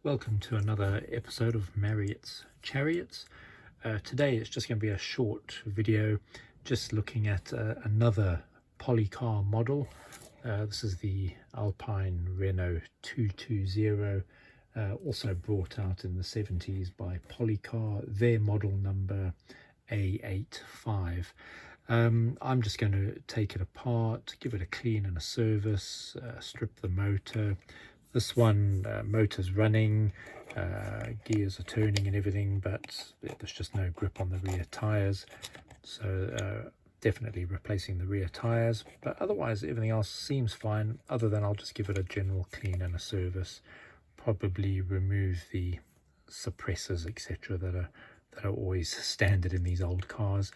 Welcome to another episode of Marriott's Chariots. Today it's just going to be a short video just looking at another Policar model. This is the Alpine Renault 220, also brought out in the 70s by Policar, their model number A85. I'm just going to take it apart, give it a clean and a service, strip the motor. This one, motor's running, gears are turning and everything, but there's just no grip on the rear tyres. So definitely replacing the rear tyres, but otherwise everything else seems fine, other than I'll just give it a general clean and a service. Probably remove the suppressors, etc., that are always standard in these old cars.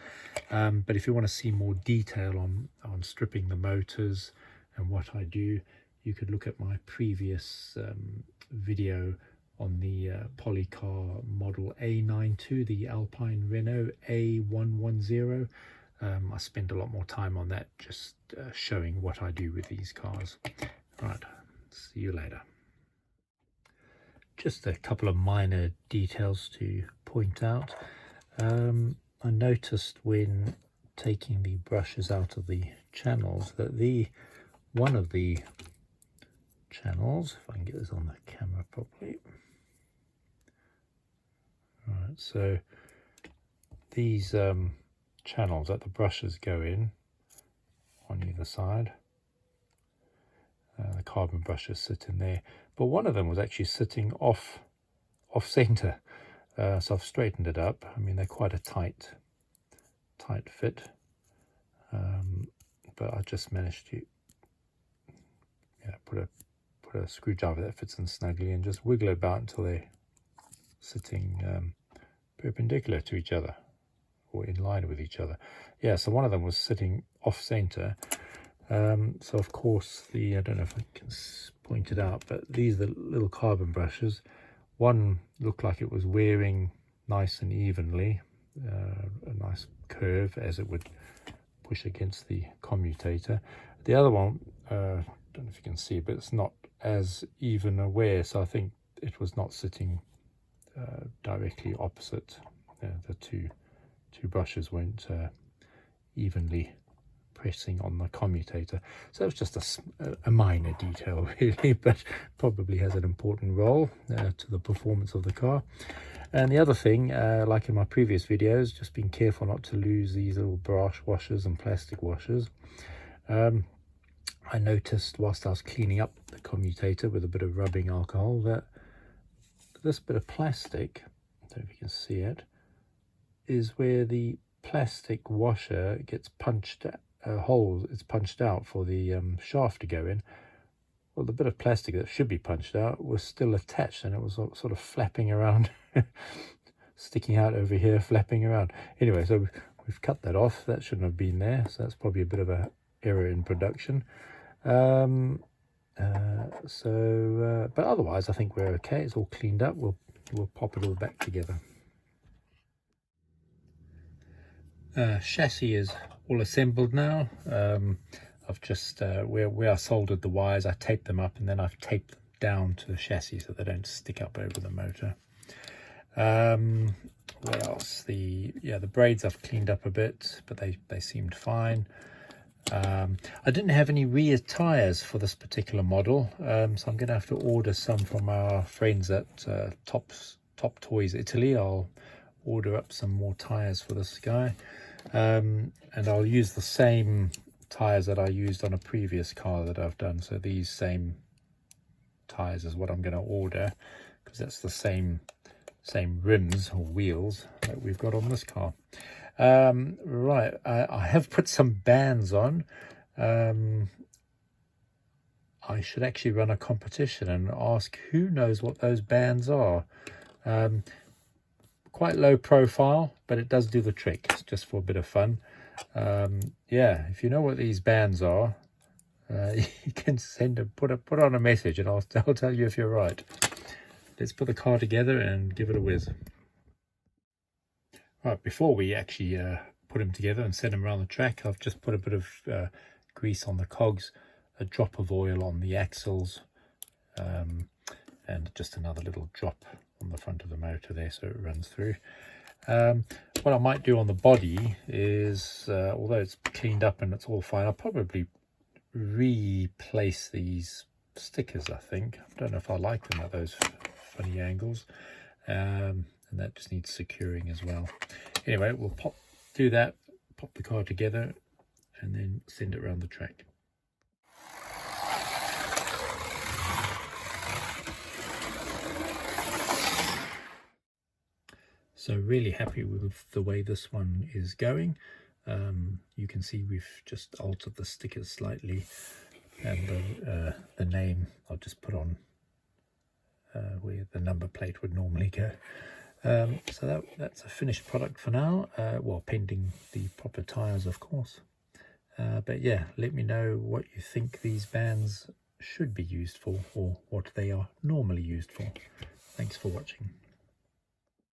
But if you want to see more detail on stripping the motors and what I do, you could look at my previous video on the Policar model A92, the Alpine Renault A110. I spend a lot more time on that, just showing what I do with these cars. Right, see you later. Just a couple of minor details to point out. I noticed when taking the brushes out of the channels that one of the channels, if I can get this on the camera properly. Right, so these channels that the brushes go in on either side, the carbon brushes sit in there, but one of them was actually sitting off center, so I've straightened it up. I mean, they're quite a tight fit, but I just managed to put a screwdriver that fits in snugly and just wiggle about until they're sitting perpendicular to each other or in line with each other. Yeah, so one of them was sitting off center. So of course I don't know if I can point it out, but these are the little carbon brushes. One looked like it was wearing nice and evenly, a nice curve as it would push against the commutator. The other one, I don't know if you can see, but it's not as even a wear, so I think it was not sitting directly opposite. The two brushes weren't evenly pressing on the commutator, so it's just a minor detail really, but probably has an important role to the performance of the car. And the other thing, like in my previous videos, just being careful not to lose these little brass washers and plastic washers. I noticed whilst I was cleaning up the commutator with a bit of rubbing alcohol that this bit of plastic, I don't know if you can see it, is where the plastic washer gets punched, it's punched out for the shaft to go in. Well, the bit of plastic that should be punched out was still attached, and it was sort of flapping around, sticking out over here, flapping around. Anyway, so we've cut that off. That shouldn't have been there, so that's probably a bit of a error in production. But otherwise I think we're okay. It's all cleaned up. We'll pop it all back together. Chassis is all assembled now. I've just where I soldered the wires, I taped them up, and then I've taped them down to the chassis so they don't stick up over the motor. What else? The braids I've cleaned up a bit, but they seemed fine. I didn't have any rear tyres for this particular model, so I'm going to have to order some from our friends at Top Toys Italy. I'll order up some more tyres for this guy, and I'll use the same tyres that I used on a previous car that I've done. So these same tyres is what I'm going to order, because that's the same rims or wheels that we've got on this car. Right, I have put some bands on. I should actually run a competition and ask who knows what those bands are. Quite low profile, but it does do the trick. It's just for a bit of fun. Yeah, if you know what these bands are, you can put on a message, and I'll tell you if you're right. Let's put the car together and give it a whiz. Right, before we actually put them together and send them around the track, I've just put a bit of grease on the cogs, a drop of oil on the axles, and just another little drop on the front of the motor there so it runs through. What I might do on the body is, although it's cleaned up and it's all fine, I'll probably replace these stickers. I think I don't know if I like them at those funny angles, and that just needs securing as well. Anyway, we'll do that, pop the car together, and then send it around the track. So really happy with the way this one is going. You can see we've just altered the stickers slightly, and the name I'll just put on where the number plate would normally go. So that's a finished product for now, well, pending the proper tyres, of course. But yeah, let me know what you think these bands should be used for, or what they are normally used for. Thanks for watching.